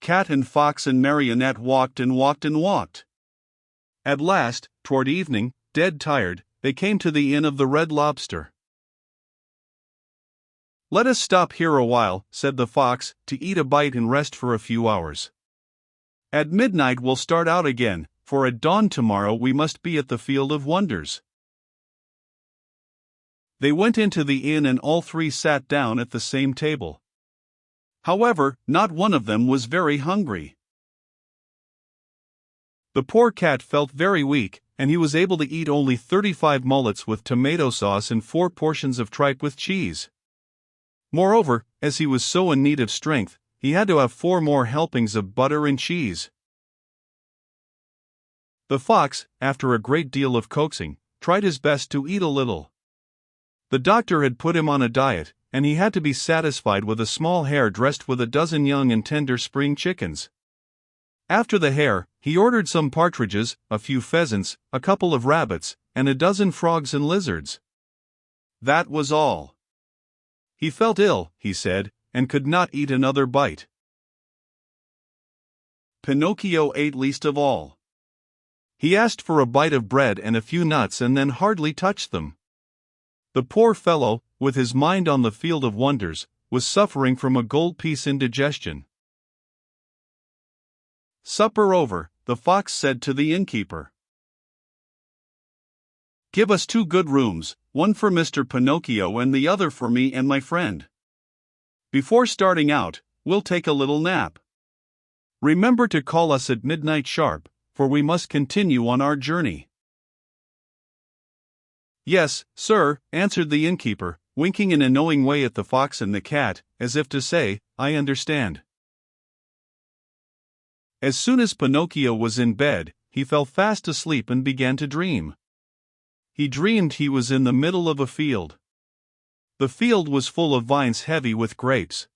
Cat and Fox and Marionette walked and walked and walked. At last, toward evening, dead tired, they came to the Inn of the Red Lobster. "Let us stop here a while," said the Fox, "to eat a bite and rest for a few hours. At midnight we'll start out again, for at dawn tomorrow we must be at the Field of Wonders." They went into the inn and all three sat down at the same table. However, not one of them was very hungry. The poor cat felt very weak, and he was able to eat only 35 mullets with tomato sauce and 4 portions of tripe with cheese. Moreover, as he was so in need of strength, he had to have 4 more helpings of butter and cheese. The fox, after a great deal of coaxing, tried his best to eat a little. The doctor had put him on a diet, and he had to be satisfied with a small hare dressed with a dozen young and tender spring chickens. After the hare, he ordered some partridges, a few pheasants, a couple of rabbits, and a dozen frogs and lizards. That was all. He felt ill, he said, and could not eat another bite. Pinocchio ate least of all. He asked for a bite of bread and a few nuts and then hardly touched them. The poor fellow, with his mind on the Field of Wonders, was suffering from a gold-piece indigestion. Supper over, the fox said to the innkeeper, "Give us 2 good rooms, one for Mr. Pinocchio and the other for me and my friend. Before starting out, we'll take a little nap. Remember to call us at midnight sharp, for we must continue on our journey." "Yes, sir," answered the innkeeper, winking in a knowing way at the fox and the cat, as if to say, "I understand." As soon as Pinocchio was in bed, he fell fast asleep and began to dream. He dreamed he was in the middle of a field. The field was full of vines heavy with grapes.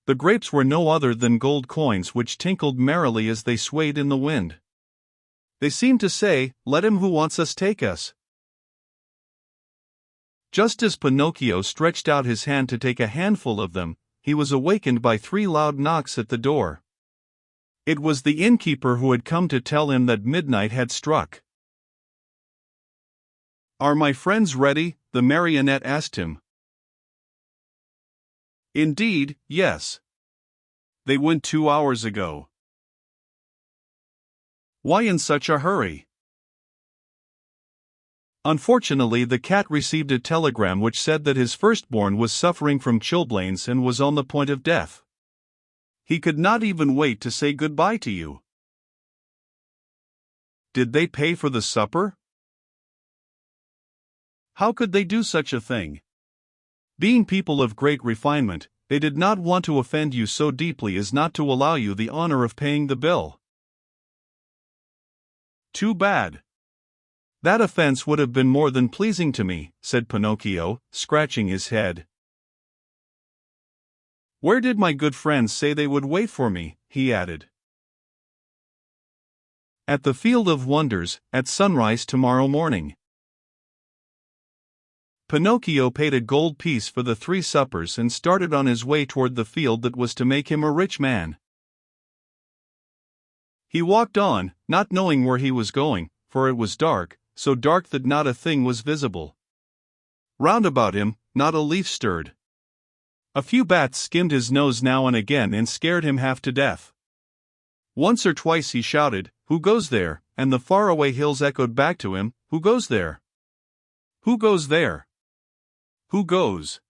The grapes were no other than gold coins which tinkled merrily as they swayed in the wind. They seemed to say, "Let him who wants us take us." Just as Pinocchio stretched out his hand to take a handful of them, he was awakened by 3 loud knocks at the door. It was the innkeeper who had come to tell him that midnight had struck. "Are my friends ready?" the marionette asked him. "Indeed, yes. They went 2 hours ago." "Why in such a hurry?" Unfortunately, the cat received a telegram which said that his firstborn was suffering from chilblains and was on the point of death. He could not even wait to say goodbye to you. "Did they pay for the supper?" "How could they do such a thing? Being people of great refinement, they did not want to offend you so deeply as not to allow you the honor of paying the bill." "Too bad. That offense would have been more than pleasing to me," said Pinocchio, scratching his head. "Where did my good friends say they would wait for me?" he added. "At the Field of Wonders, at sunrise tomorrow morning." Pinocchio paid a gold piece for the 3 suppers and started on his way toward the field that was to make him a rich man. He walked on, not knowing where he was going, for it was dark, so dark that not a thing was visible. Round about him, not a leaf stirred. A few bats skimmed his nose now and again and scared him half to death. Once or twice he shouted, "Who goes there?" and the faraway hills echoed back to him, "Who goes there? Who goes there? Who goes?"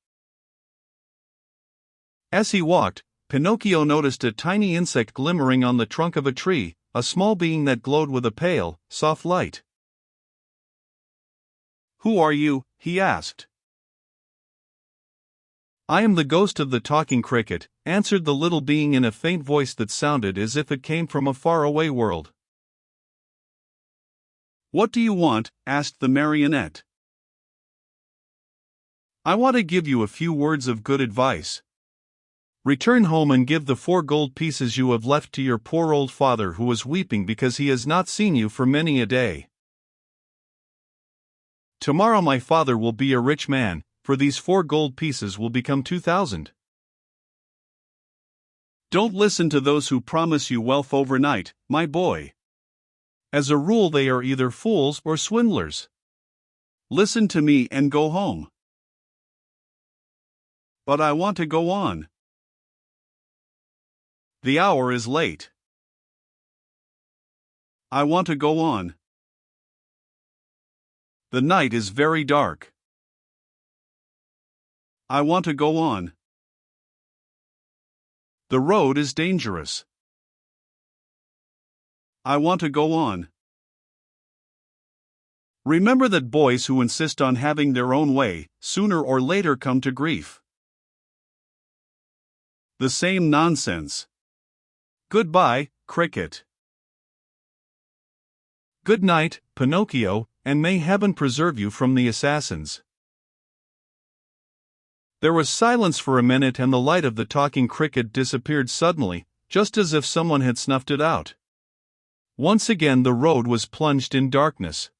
As he walked, Pinocchio noticed a tiny insect glimmering on the trunk of a tree, a small being that glowed with a pale, soft light. "Who are you?" he asked. "I am the ghost of the talking cricket," answered the little being in a faint voice that sounded as if it came from a faraway world. "What do you want?" asked the marionette. "I want to give you a few words of good advice. Return home and give the 4 gold pieces you have left to your poor old father who is weeping because he has not seen you for many a day. Tomorrow my father will be a rich man, for these 4 gold pieces will become 2,000. Don't listen to those who promise you wealth overnight, my boy. As a rule, they are either fools or swindlers. Listen to me and go home. But I want to go on. The hour is late. I want to go on. The night is very dark. I want to go on. The road is dangerous. I want to go on. Remember that boys who insist on having their own way, sooner or later come to grief. The same nonsense. Goodbye, Cricket. Good night, Pinocchio, and may heaven preserve you from the assassins. There was silence for a minute, and the light of the talking cricket disappeared suddenly, just as if someone had snuffed it out. Once again the road was plunged in darkness.